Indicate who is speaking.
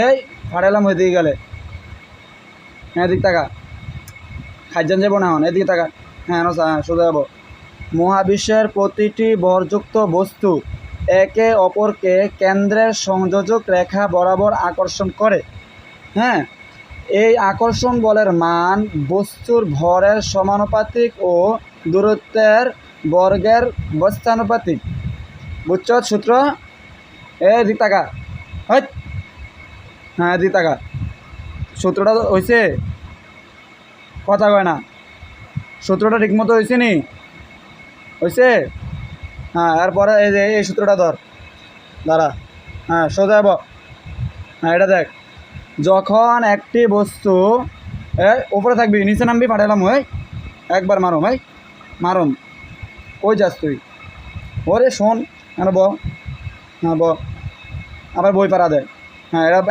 Speaker 1: এই ফাটাইলাম ওইদিকে গেলে, হ্যাঁ এদিক টাকা খাইজান যাবো না এখন, এদিকে টাকা, হ্যাঁ সোজা যাবো। মহাবিশ্বের প্রতিটি ভরযুক্ত বস্তু একে অপরকে কেন্দ্রের সংযোজক রেখা বরাবর আকর্ষণ করে। হ্যাঁ, এই আকর্ষণ বলের মান বস্তুর ভরের সমানুপাতিক ও দূরত্বের বর্গের ব্যস্তানুপাতিক। বুঝছ সূত্র? এদিক টাকা, হ্যাঁ এদিক টাকা। সূত্রটা হয়েছে, কথা কয় না, সূত্রটা ঠিকমতো হয়েছে নি? হয়েছে? হ্যাঁ, এরপরে এই যে এই সূত্রটা ধর, দাঁড়া, হ্যাঁ সোজা যাব। হ্যাঁ এটা দেখ, যখন একটি বস্তু উপরে থাকবি নিচে নামবি, পাঠালাম ওই একবার মারুম, মারুম, কই যাস তুই? ওরে শোন, হ্যাঁ ব, হ্যাঁ ব, আবার বই পাড়া দেয়, হ্যাঁ এটা